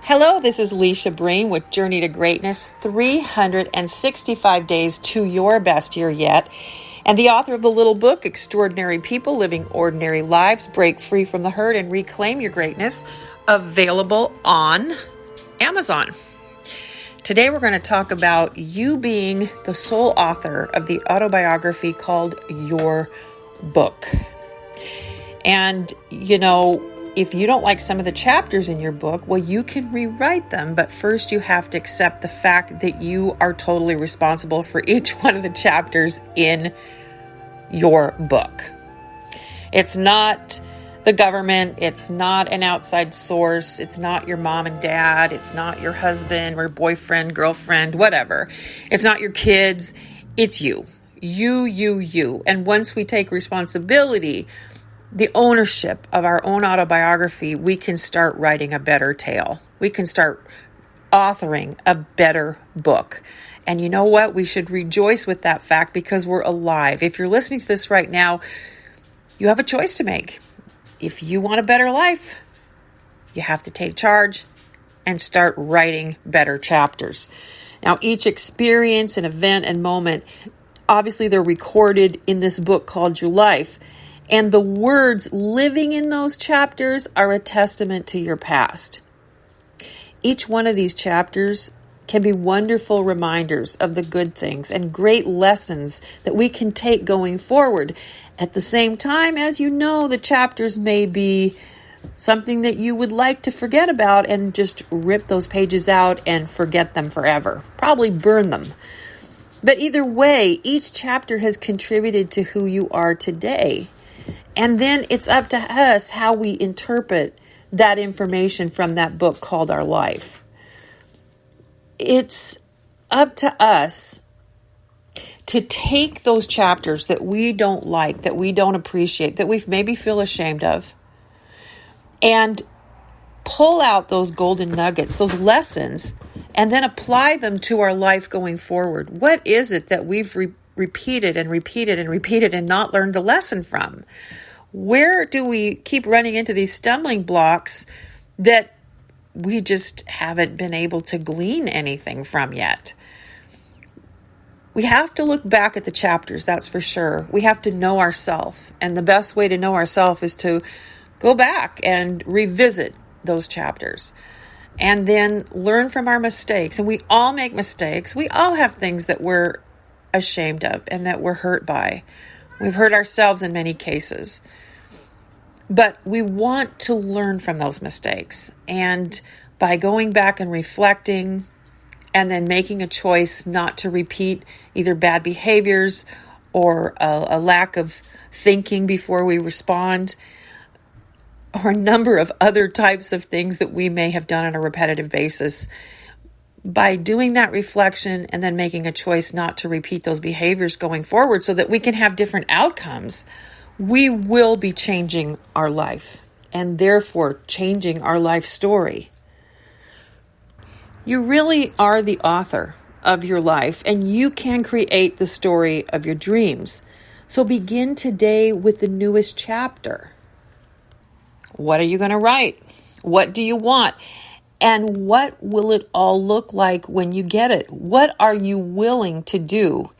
Hello, this is Leisha Breen with Journey to Greatness, 365 Days to Your Best Year Yet, and the author of the little book, Extraordinary People Living Ordinary Lives, Break Free from the Herd and Reclaim Your Greatness, available on Amazon. Today we're going to talk about you being the sole author of the autobiography called Your Book. And, if you don't like some of the chapters in your book, well, you can rewrite them. But first, you have to accept the fact that you are totally responsible for each one of the chapters in your book. It's not the government. It's not an outside source. It's not your mom and dad. It's not your husband or boyfriend, girlfriend, whatever. It's not your kids. It's you. You. And once we take responsibility, the ownership of our own autobiography, we can start writing a better tale. We can start authoring a better book. And you know what? We should rejoice with that fact because we're alive. If you're listening to this right now, you have a choice to make. If you want a better life, you have to take charge and start writing better chapters. Now, each experience and event and moment, obviously they're recorded in this book called Your Life. And the words living in those chapters are a testament to your past. Each one of these chapters can be wonderful reminders of the good things and great lessons that we can take going forward. At the same time, as you know, the chapters may be something that you would like to forget about and just rip those pages out and forget them forever. Probably burn them. But either way, each chapter has contributed to who you are today. And then it's up to us how we interpret that information from that book called Our Life. It's up to us to take those chapters that we don't like, that we don't appreciate, that we maybe feel ashamed of, and pull out those golden nuggets, those lessons, and then apply them to our life going forward. What is it that we've repeated and not learned the lesson from? Where do we keep running into these stumbling blocks that we just haven't been able to glean anything from yet? We have to look back at the chapters, that's for sure. We have to know ourselves. And the best way to know ourselves is to go back and revisit those chapters. And then learn from our mistakes. And we all make mistakes. We all have things that we're ashamed of and that we're hurt by. We've hurt ourselves in many cases. But we want to learn from those mistakes. And by going back and reflecting and then making a choice not to repeat either bad behaviors or a lack of thinking before we respond, or a number of other types of things that we may have done on a repetitive basis, by doing that reflection and then making a choice not to repeat those behaviors going forward so that we can have different outcomes, we will be changing our life and therefore changing our life story. You really are the author of your life and you can create the story of your dreams. So begin today with the newest chapter. What are you going to write? What do you want? And what will it all look like when you get it? What are you willing to do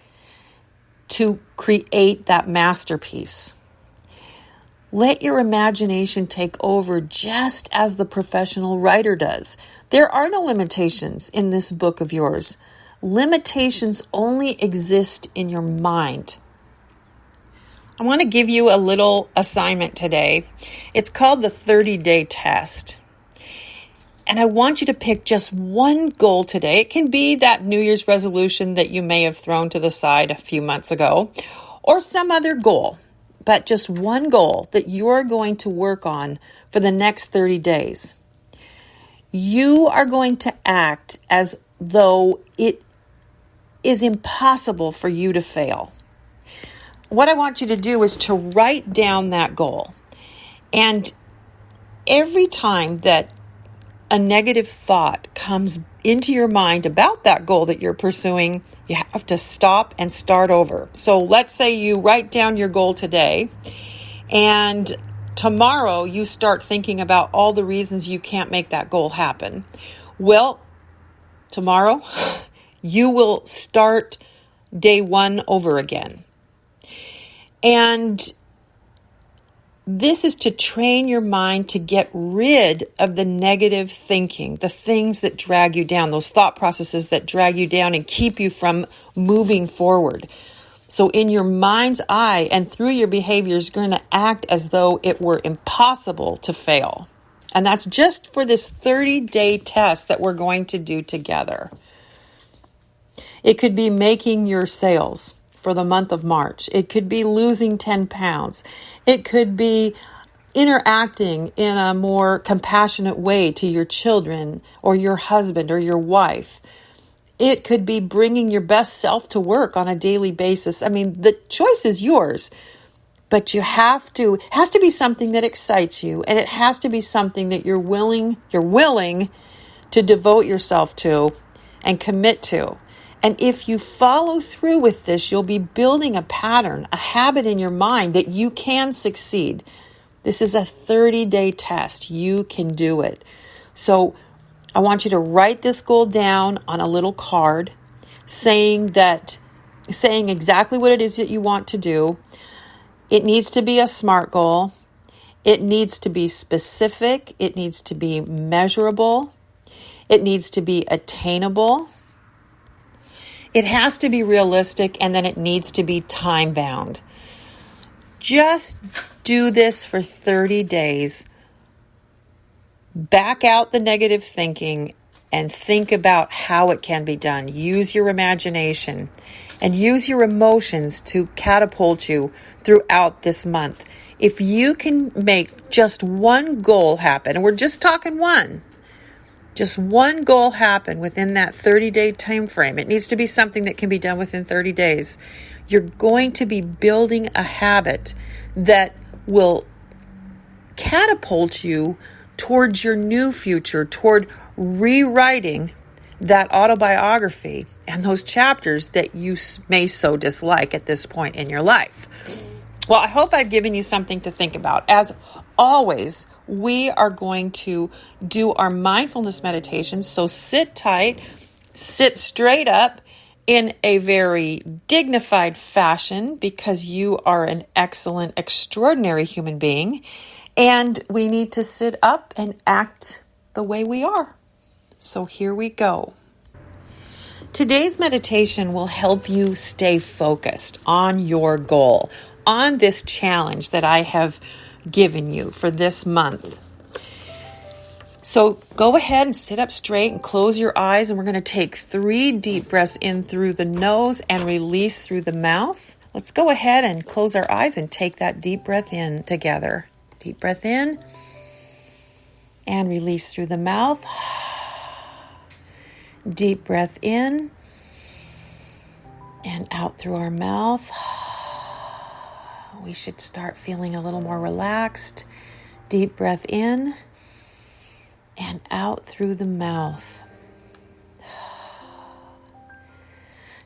to create that masterpiece? Let your imagination take over just as the professional writer does. There are no limitations in this book of yours. Limitations only exist in your mind. I want to give you a little assignment today. It's called the 30-day test. And I want you to pick just one goal today. It can be that New Year's resolution that you may have thrown to the side a few months ago, or some other goal, but just one goal that you are going to work on for the next 30 days. You are going to act as though it is impossible for you to fail. What I want you to do is to write down that goal. And every time that a negative thought comes into your mind about that goal that you're pursuing, you have to stop and start over. So let's say you write down your goal today, and tomorrow you start thinking about all the reasons you can't make that goal happen. Well, tomorrow you will start day one over again. And this is to train your mind to get rid of the negative thinking, the things that drag you down, those thought processes that drag you down and keep you from moving forward. So in your mind's eye and through your behaviors, you're going to act as though it were impossible to fail. And that's just for this 30-day test that we're going to do together. It could be making your sales for the month of March. It could be losing 10 pounds. It could be interacting in a more compassionate way to your children or your husband or your wife. It could be bringing your best self to work on a daily basis. I mean, the choice is yours, but it has to be something that excites you, and it has to be something that you're willing to devote yourself to and commit to. And if you follow through with this, you'll be building a pattern, a habit in your mind that you can succeed. This is a 30-day test. You can do it. So I want you to write this goal down on a little card, saying exactly what it is that you want to do. It needs to be a SMART goal. It needs to be specific. It needs to be measurable. It needs to be attainable. It has to be realistic, and then it needs to be time-bound. Just do this for 30 days. Back out the negative thinking and think about how it can be done. Use your imagination and use your emotions to catapult you throughout this month. If you can make just one goal happen, and we're just talking one goal happen within that 30-day time frame. It needs to be something that can be done within 30 days. You're going to be building a habit that will catapult you towards your new future, toward rewriting that autobiography and those chapters that you may so dislike at this point in your life. Well, I hope I've given you something to think about. As always, we are going to do our mindfulness meditation. So sit tight, sit straight up in a very dignified fashion, because you are an excellent, extraordinary human being. And we need to sit up and act the way we are. So here we go. Today's meditation will help you stay focused on your goal, on this challenge that I have given you for this month. So go ahead and sit up straight and close your eyes, and we're going to take 3 deep breaths in through the nose and release through the mouth. Let's go ahead and close our eyes and take that deep breath in together. Deep breath in and release through the mouth. Deep breath in and out through our mouth. We should start feeling a little more relaxed. Deep breath in and out through the mouth.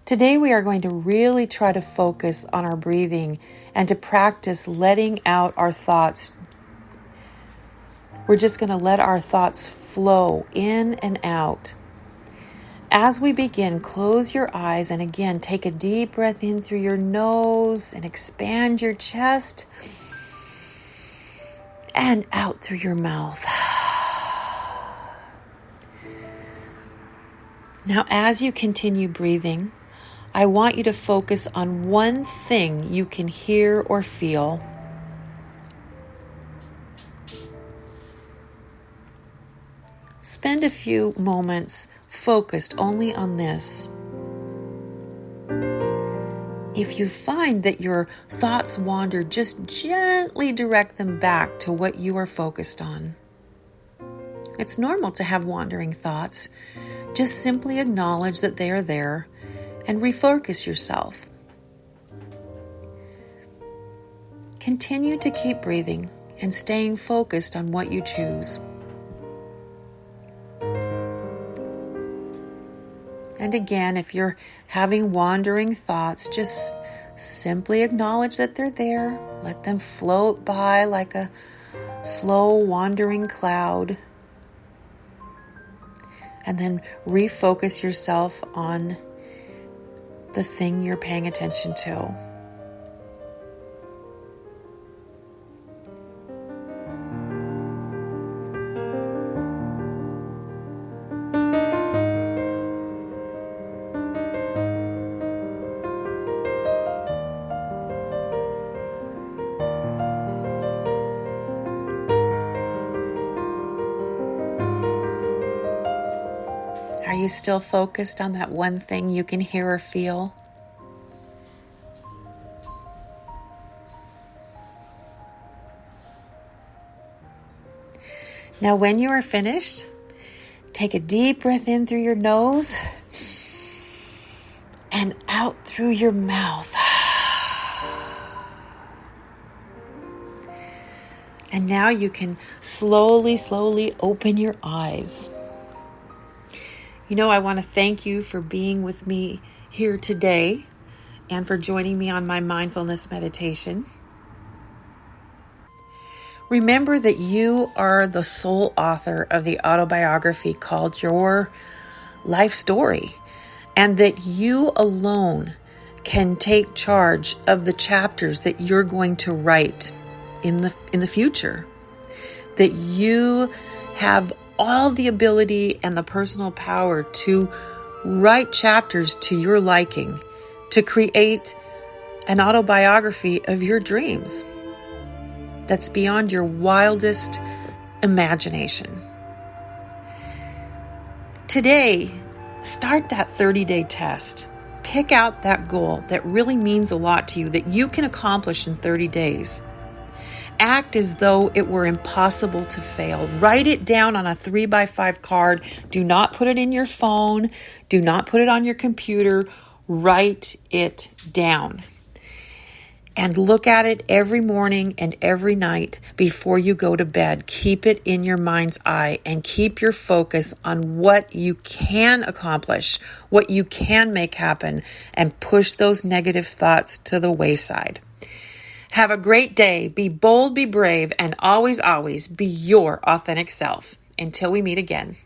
Today we are going to really try to focus on our breathing and to practice letting out our thoughts. We're just going to let our thoughts flow in and out. As we begin, close your eyes and again, take a deep breath in through your nose and expand your chest and out through your mouth. Now, as you continue breathing, I want you to focus on one thing you can hear or feel. Spend a few moments focused only on this. If you find that your thoughts wander, just gently direct them back to what you are focused on. It's normal to have wandering thoughts. Just simply acknowledge that they are there and refocus yourself. Continue to keep breathing and staying focused on what you choose. And again, if you're having wandering thoughts, just simply acknowledge that they're there. Let them float by like a slow wandering cloud, and then refocus yourself on the thing you're paying attention to. Are you still focused on that one thing you can hear or feel? Now, when you are finished, take a deep breath in through your nose and out through your mouth. And now you can slowly open your eyes. You know, I want to thank you for being with me here today and for joining me on my mindfulness meditation. Remember that you are the sole author of the autobiography called Your Life Story, and that you alone can take charge of the chapters that you're going to write in the future. That you have all the ability and the personal power to write chapters to your liking, to create an autobiography of your dreams that's beyond your wildest imagination. Today, start that 30-day test. Pick out that goal that really means a lot to you, that you can accomplish in 30 days. Act as though it were impossible to fail. Write it down on a 3x5 card. Do not put it in your phone. Do not put it on your computer. Write it down. And look at it every morning and every night before you go to bed. Keep it in your mind's eye and keep your focus on what you can accomplish, what you can make happen, and push those negative thoughts to the wayside. Have a great day. Be bold, be brave, and always be your authentic self. Until we meet again.